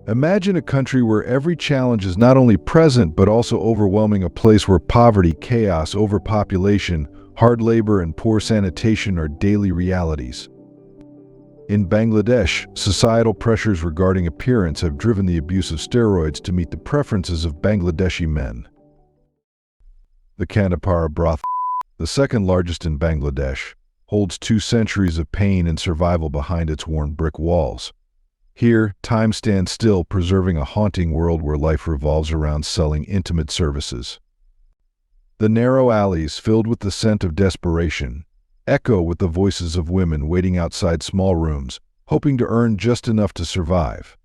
Imagine a country where every challenge is not only present but also overwhelming, a place where poverty, chaos, overpopulation, hard labor, and poor sanitation are daily realities. In Bangladesh, societal pressures regarding appearance have driven the abuse of steroids to meet the preferences of Bangladeshi men. The Kandapara brothel, the second largest in Bangladesh, holds 2 centuries of pain and survival behind its worn brick walls. Here, time stands still, preserving a haunting world where life revolves around selling intimate services. The narrow alleys, filled with the scent of desperation, echo with the voices of women waiting outside small rooms, hoping to earn just enough to survive.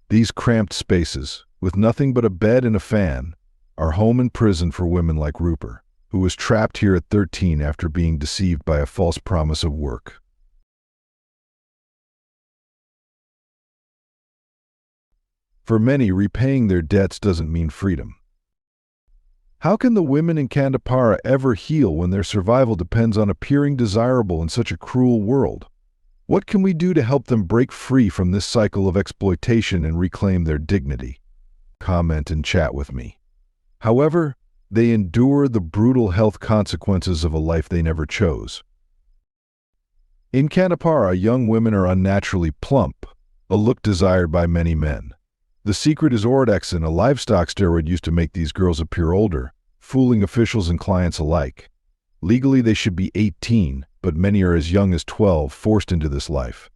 These cramped spaces, with nothing but a bed and a fan, are home and prison for women like Rupert, who was trapped here at 13 after being deceived by a false promise of work. For many, repaying their debts doesn't mean freedom. How can the women in Kandapara ever heal when their survival depends on appearing desirable in such a cruel world? What can we do to help them break free from this cycle of exploitation and reclaim their dignity? Comment and chat with me. However, they endure the brutal health consequences of a life they never chose. In Kandapara, young women are unnaturally plump, a look desired by many men. The secret is Orodaxin, a livestock steroid used to make these girls appear older, fooling officials and clients alike. Legally, they should be 18, but many are as young as 12, forced into this life.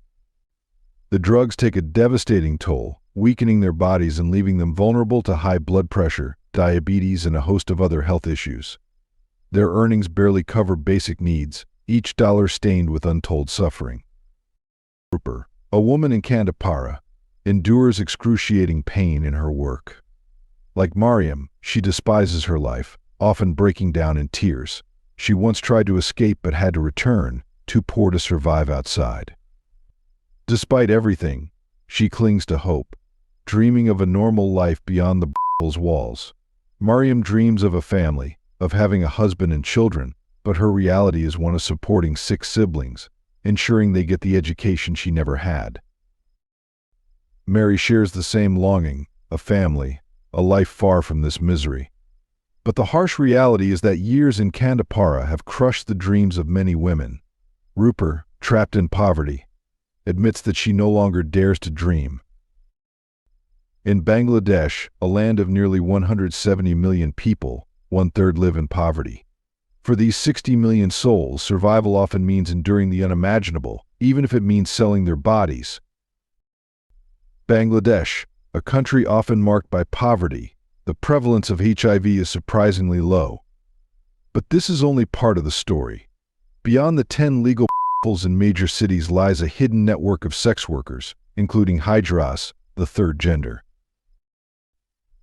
The drugs take a devastating toll, weakening their bodies and leaving them vulnerable to high blood pressure, diabetes, and a host of other health issues. Their earnings barely cover basic needs, each dollar stained with untold suffering. Rupert, a woman in Kandapara, endures excruciating pain in her work. Like Mariam, she despises her life, often breaking down in tears. She once tried to escape but had to return, too poor to survive outside. Despite everything, she clings to hope, dreaming of a normal life beyond the brothel's walls. Mariam dreams of a family, of having a husband and children, but her reality is one of supporting 6 siblings, ensuring they get the education she never had. Mary shares the same longing, a family, a life far from this misery. But the harsh reality is that years in Kandapara have crushed the dreams of many women. Rupert, trapped in poverty, admits that she no longer dares to dream. In Bangladesh, a land of nearly 170 million people, 1/3 live in poverty. For these 60 million souls, survival often means enduring the unimaginable, even if it means selling their bodies. Bangladesh, a country often marked by poverty, the prevalence of HIV is surprisingly low. But this is only part of the story. Beyond the 10 legal brothels in major cities lies a hidden network of sex workers, including hijras, the third gender.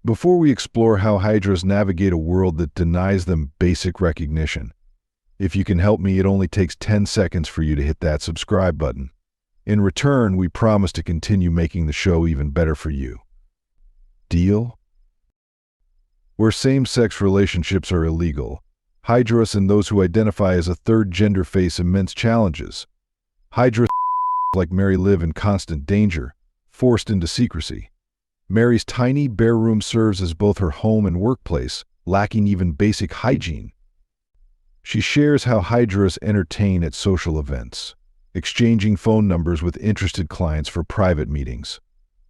Before we explore how hijras navigate a world that denies them basic recognition, if you can help me, it only takes 10 seconds for you to hit that subscribe button. In return, we promise to continue making the show even better for you. Deal? Where same-sex relationships are illegal, hijras and those who identify as a third gender face immense challenges. Hijras like Mary live in constant danger, forced into secrecy. Mary's tiny, bare room serves as both her home and workplace, lacking even basic hygiene. She shares how hijras entertain at social events, exchanging phone numbers with interested clients for private meetings.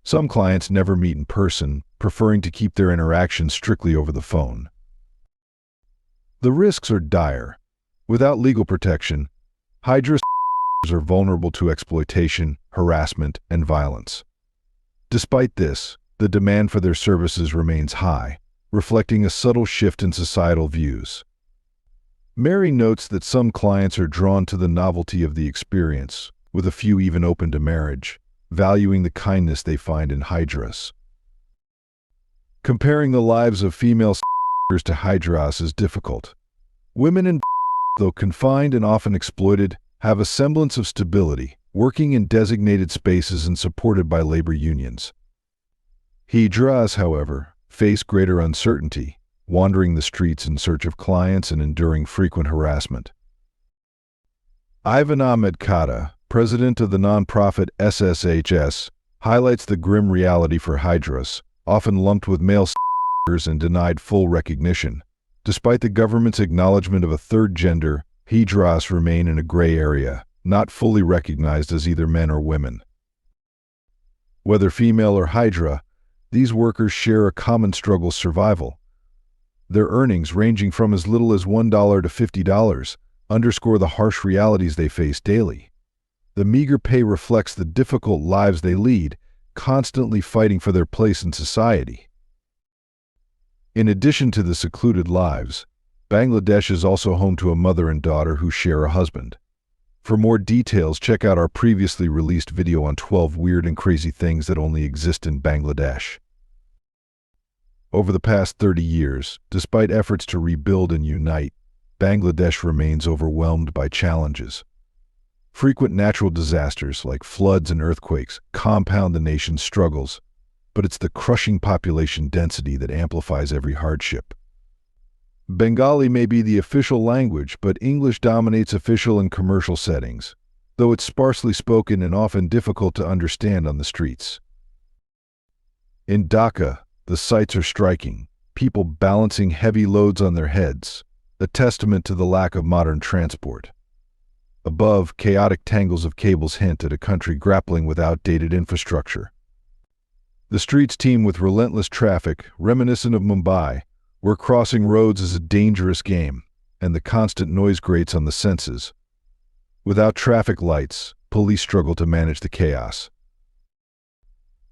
Some clients never meet in person, preferring to keep their interactions strictly over the phone. The risks are dire. Without legal protection, hijras are vulnerable to exploitation, harassment, and violence. Despite this, the demand for their services remains high, reflecting a subtle shift in societal views. Mary notes that some clients are drawn to the novelty of the experience, with a few even open to marriage, valuing the kindness they find in hijras. Comparing the lives of female to hijras is difficult. Women in though confined and often exploited, have a semblance of stability, working in designated spaces and supported by labor unions. Hijras, however, face greater uncertainty, wandering the streets in search of clients and enduring frequent harassment. Ivan Ahmed Kata, president of the nonprofit SSHS, highlights the grim reality for hydras, often lumped with male and denied full recognition. Despite the government's acknowledgement of a third gender, hydras remain in a gray area, not fully recognized as either men or women. Whether female or hydra, these workers share a common struggle: survival. Their earnings, ranging from as little as $1 to $50, underscore the harsh realities they face daily. The meager pay reflects the difficult lives they lead, constantly fighting for their place in society. In addition to the secluded lives, Bangladesh is also home to a mother and daughter who share a husband. For more details, check out our previously released video on 12 weird and crazy things that only exist in Bangladesh. Over the past 30 years, despite efforts to rebuild and unite, Bangladesh remains overwhelmed by challenges. Frequent natural disasters like floods and earthquakes compound the nation's struggles, but it's the crushing population density that amplifies every hardship. Bengali may be the official language, but English dominates official and commercial settings, though it's sparsely spoken and often difficult to understand on the streets. In Dhaka, the sights are striking: people balancing heavy loads on their heads, a testament to the lack of modern transport. Above, chaotic tangles of cables hint at a country grappling with outdated infrastructure. The streets teem with relentless traffic, reminiscent of Mumbai, where crossing roads is a dangerous game, and the constant noise grates on the senses. Without traffic lights, police struggle to manage the chaos.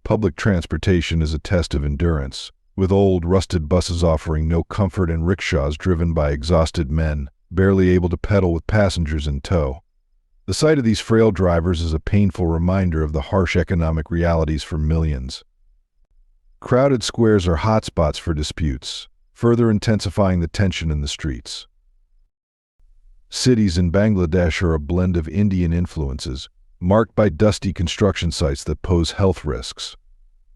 Public transportation is a test of endurance, with old, rusted buses offering no comfort and rickshaws driven by exhausted men, barely able to pedal with passengers in tow. The sight of these frail drivers is a painful reminder of the harsh economic realities for millions. Crowded squares are hotspots for disputes, further intensifying the tension in the streets. Cities in Bangladesh are a blend of Indian influences, marked by dusty construction sites that pose health risks.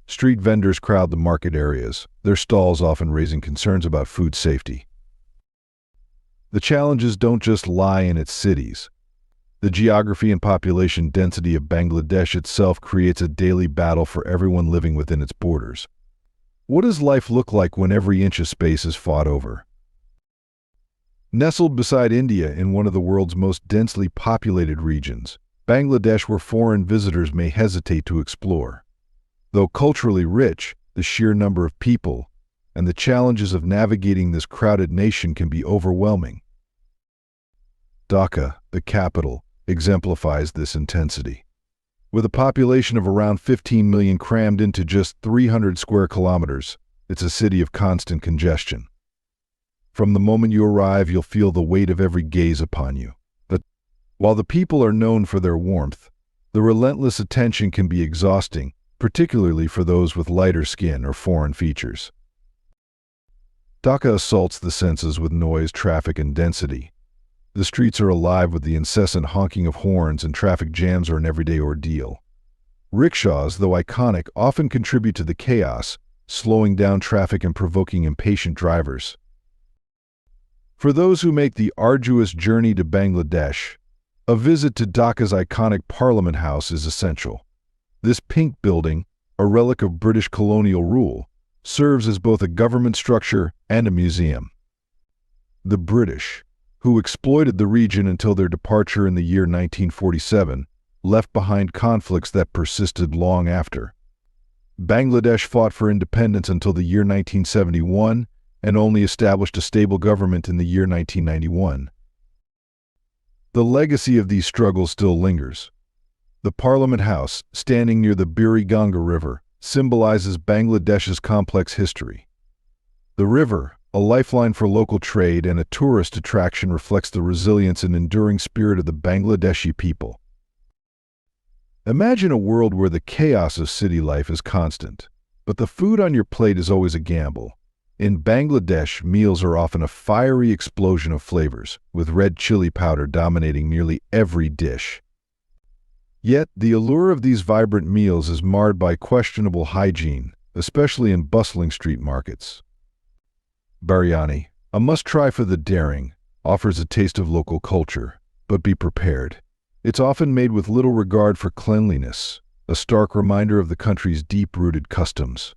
Street vendors crowd the market areas, their stalls often raising concerns about food safety. The challenges don't just lie in its cities. The geography and population density of Bangladesh itself creates a daily battle for everyone living within its borders. What does life look like when every inch of space is fought over? Nestled beside India in one of the world's most densely populated regions, Bangladesh, where foreign visitors may hesitate to explore. Though culturally rich, the sheer number of people and the challenges of navigating this crowded nation can be overwhelming. Dhaka, the capital, exemplifies this intensity. With a population of around 15 million crammed into just 300 square kilometers, it's a city of constant congestion. From the moment you arrive, you'll feel the weight of every gaze upon you. But while the people are known for their warmth, the relentless attention can be exhausting, particularly for those with lighter skin or foreign features. Dhaka assaults the senses with noise, traffic, and density. The streets are alive with the incessant honking of horns, and traffic jams are an everyday ordeal. Rickshaws, though iconic, often contribute to the chaos, slowing down traffic and provoking impatient drivers. For those who make the arduous journey to Bangladesh, a visit to Dhaka's iconic Parliament House is essential. This pink building, a relic of British colonial rule, serves as both a government structure and a museum. The British, who exploited the region until their departure in the year 1947, left behind conflicts that persisted long after. Bangladesh fought for independence until the year 1971 and only established a stable government in the year 1991. The legacy of these struggles still lingers. The Parliament House, standing near the Buri-Ganga River, symbolizes Bangladesh's complex history. The river, a lifeline for local trade and a tourist attraction, reflects the resilience and enduring spirit of the Bangladeshi people. Imagine a world where the chaos of city life is constant, but the food on your plate is always a gamble. In Bangladesh, meals are often a fiery explosion of flavors, with red chili powder dominating nearly every dish. Yet, the allure of these vibrant meals is marred by questionable hygiene, especially in bustling street markets. Biryani, a must-try for the daring, offers a taste of local culture, but be prepared. It's often made with little regard for cleanliness, a stark reminder of the country's deep-rooted customs.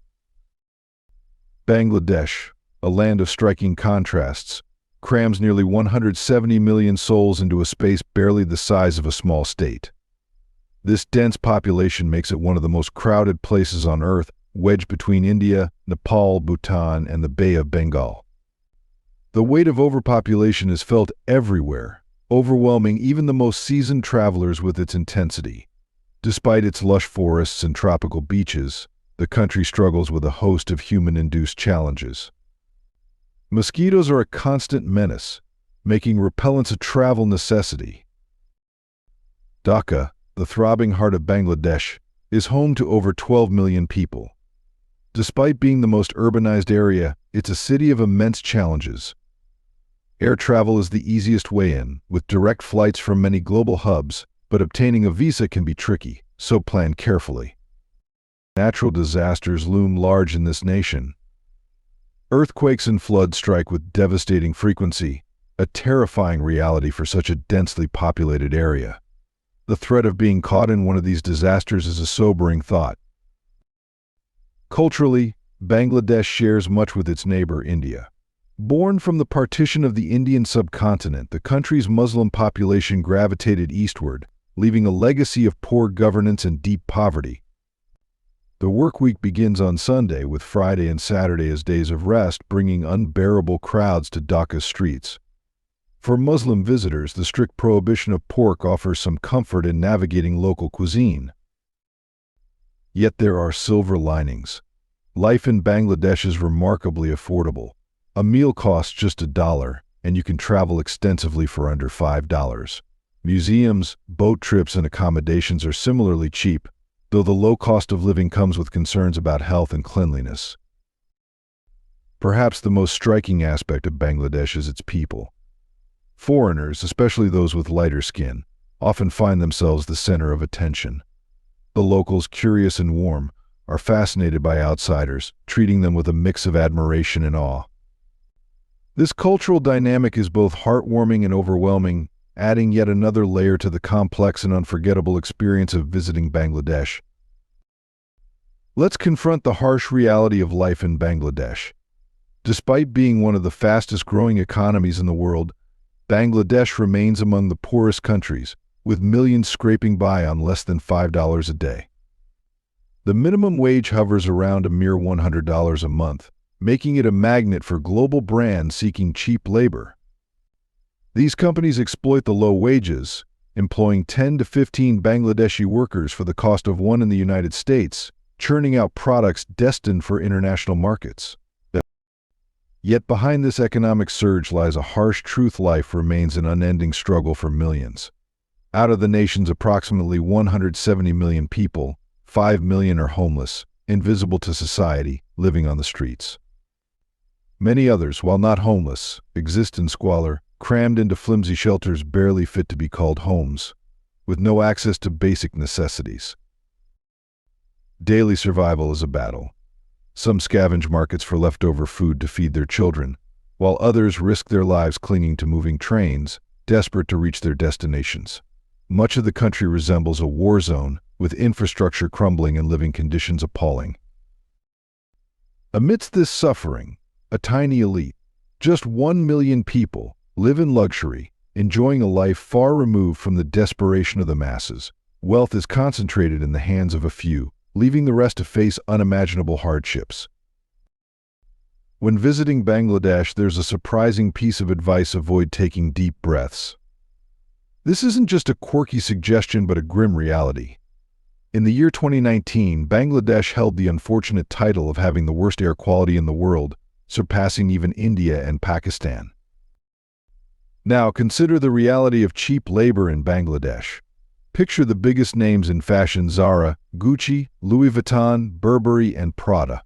Bangladesh, a land of striking contrasts, crams nearly 170 million souls into a space barely the size of a small state. This dense population makes it one of the most crowded places on Earth, wedged between India, Nepal, Bhutan, and the Bay of Bengal. The weight of overpopulation is felt everywhere, overwhelming even the most seasoned travelers with its intensity. Despite its lush forests and tropical beaches, the country struggles with a host of human-induced challenges. Mosquitoes are a constant menace, making repellents a travel necessity. Dhaka, the throbbing heart of Bangladesh, is home to over 12 million people. Despite being the most urbanized area, it's a city of immense challenges. Air travel is the easiest way in, with direct flights from many global hubs, but obtaining a visa can be tricky, so plan carefully. Natural disasters loom large in this nation. Earthquakes and floods strike with devastating frequency, a terrifying reality for such a densely populated area. The threat of being caught in one of these disasters is a sobering thought. Culturally, Bangladesh shares much with its neighbor India. Born from the partition of the Indian subcontinent, the country's Muslim population gravitated eastward, leaving a legacy of poor governance and deep poverty. The work week begins on Sunday, with Friday and Saturday as days of rest, bringing unbearable crowds to Dhaka's streets. For Muslim visitors, the strict prohibition of pork offers some comfort in navigating local cuisine. Yet there are silver linings. Life in Bangladesh is remarkably affordable. A meal costs just $1, and you can travel extensively for under $5. Museums, boat trips, and accommodations are similarly cheap, though the low cost of living comes with concerns about health and cleanliness. Perhaps the most striking aspect of Bangladesh is its people. Foreigners, especially those with lighter skin, often find themselves the center of attention. The locals, curious and warm, are fascinated by outsiders, treating them with a mix of admiration and awe. This cultural dynamic is both heartwarming and overwhelming, adding yet another layer to the complex and unforgettable experience of visiting Bangladesh. Let's confront the harsh reality of life in Bangladesh. Despite being one of the fastest-growing economies in the world, Bangladesh remains among the poorest countries, with millions scraping by on less than $5 a day. The minimum wage hovers around a mere $100 a month, making it a magnet for global brands seeking cheap labor. These companies exploit the low wages, employing 10 to 15 Bangladeshi workers for the cost of one in the United States, churning out products destined for international markets. Yet behind this economic surge lies a harsh truth: life remains an unending struggle for millions. Out of the nation's approximately 170 million people, 5 million are homeless, invisible to society, living on the streets. Many others, while not homeless, exist in squalor, crammed into flimsy shelters barely fit to be called homes, with no access to basic necessities. Daily survival is a battle. Some scavenge markets for leftover food to feed their children, while others risk their lives clinging to moving trains, desperate to reach their destinations. Much of the country resembles a war zone, with infrastructure crumbling and living conditions appalling. Amidst this suffering, a tiny elite, just 1 million people, live in luxury, enjoying a life far removed from the desperation of the masses. Wealth is concentrated in the hands of a few, leaving the rest to face unimaginable hardships. When visiting Bangladesh, there's a surprising piece of advice: avoid taking deep breaths. This isn't just a quirky suggestion, but a grim reality. In the year 2019, Bangladesh held the unfortunate title of having the worst air quality in the world, surpassing even India and Pakistan. Now, consider the reality of cheap labor in Bangladesh. Picture the biggest names in fashion: Zara, Gucci, Louis Vuitton, Burberry, and Prada.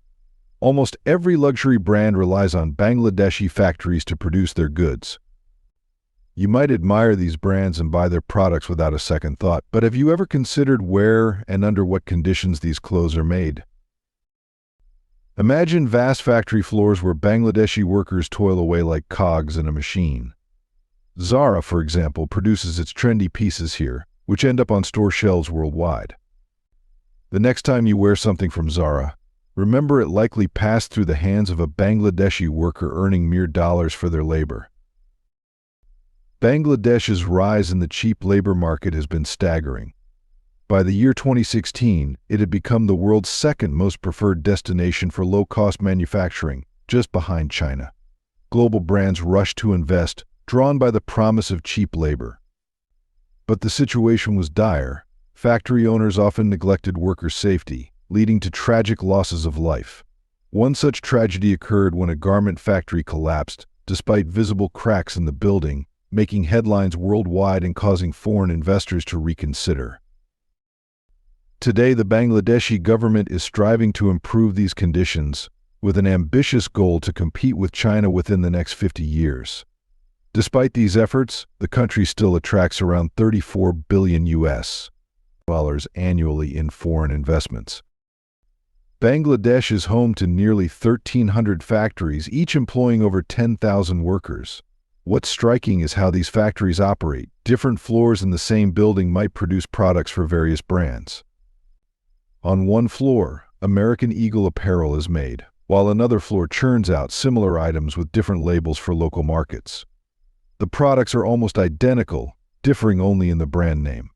Almost every luxury brand relies on Bangladeshi factories to produce their goods. You might admire these brands and buy their products without a second thought, but have you ever considered where and under what conditions these clothes are made? Imagine vast factory floors where Bangladeshi workers toil away like cogs in a machine. Zara, for example, produces its trendy pieces here, which end up on store shelves worldwide. The next time you wear something from Zara, remember it likely passed through the hands of a Bangladeshi worker earning mere dollars for their labor. Bangladesh's rise in the cheap labor market has been staggering. By the year 2016, it had become the world's second most preferred destination for low-cost manufacturing, just behind China. Global brands rushed to invest, drawn by the promise of cheap labor. But the situation was dire. Factory owners often neglected workers' safety, leading to tragic losses of life. One such tragedy occurred when a garment factory collapsed, despite visible cracks in the building, making headlines worldwide and causing foreign investors to reconsider. Today, the Bangladeshi government is striving to improve these conditions, with an ambitious goal to compete with China within the next 50 years. Despite these efforts, the country still attracts around $34 billion annually in foreign investments. Bangladesh is home to nearly 1,300 factories, each employing over 10,000 workers. What's striking is how these factories operate. Different floors in the same building might produce products for various brands. On one floor, American Eagle apparel is made, while another floor churns out similar items with different labels for local markets. The products are almost identical, differing only in the brand name.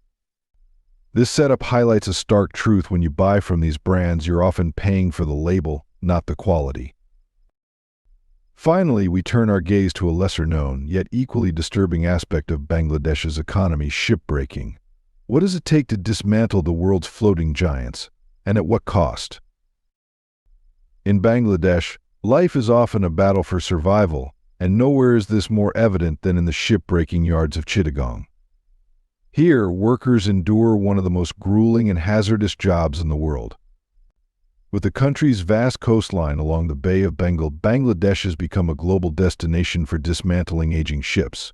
This setup highlights a stark truth: when you buy from these brands, you're often paying for the label, not the quality. Finally, we turn our gaze to a lesser-known, yet equally disturbing aspect of Bangladesh's economy: shipbreaking. What does it take to dismantle the world's floating giants, and at what cost? In Bangladesh, life is often a battle for survival, and nowhere is this more evident than in the shipbreaking yards of Chittagong. Here, workers endure one of the most grueling and hazardous jobs in the world. With the country's vast coastline along the Bay of Bengal, Bangladesh has become a global destination for dismantling aging ships.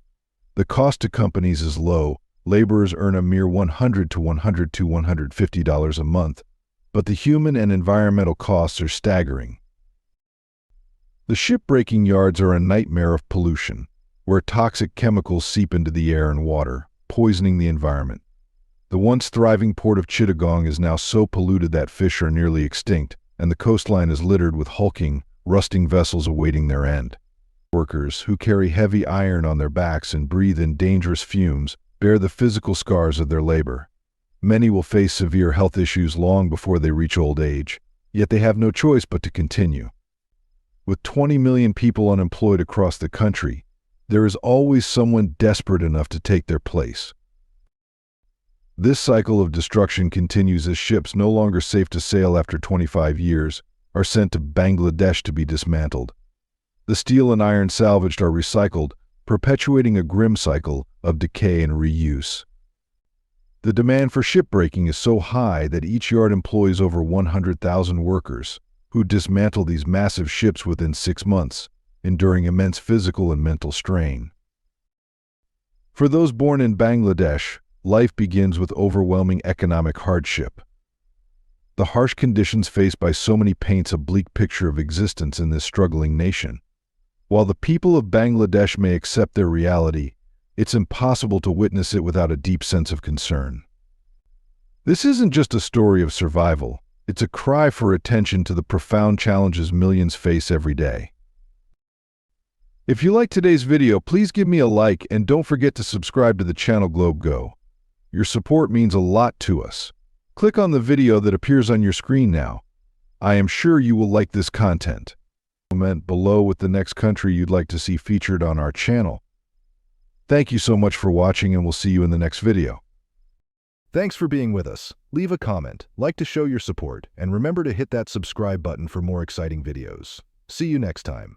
The cost to companies is low. Laborers earn a mere $100 to $150 a month, but the human and environmental costs are staggering. The shipbreaking yards are a nightmare of pollution, where toxic chemicals seep into the air and water, poisoning the environment. The once thriving port of Chittagong is now so polluted that fish are nearly extinct, and the coastline is littered with hulking, rusting vessels awaiting their end. Workers, who carry heavy iron on their backs and breathe in dangerous fumes, bear the physical scars of their labor. Many will face severe health issues long before they reach old age, yet they have no choice but to continue. With 20 million people unemployed across the country, there is always someone desperate enough to take their place. This cycle of destruction continues as ships no longer safe to sail after 25 years are sent to Bangladesh to be dismantled. The steel and iron salvaged are recycled, perpetuating a grim cycle of decay and reuse. The demand for shipbreaking is so high that each yard employs over 100,000 workers, who dismantle these massive ships within 6 months, enduring immense physical and mental strain. For those born in Bangladesh, life begins with overwhelming economic hardship. The harsh conditions faced by so many paints a bleak picture of existence in this struggling nation. While the people of Bangladesh may accept their reality, it's impossible to witness it without a deep sense of concern. This isn't just a story of survival, it's a cry for attention to the profound challenges millions face every day. If you liked today's video, please give me a like and don't forget to subscribe to the channel GlobeGo. Your support means a lot to us. Click on the video that appears on your screen now. I am sure you will like this content. Comment below with the next country you'd like to see featured on our channel. Thank you so much for watching, and we'll see you in the next video. Thanks for being with us. Leave a comment, like to show your support, and remember to hit that subscribe button for more exciting videos. See you next time.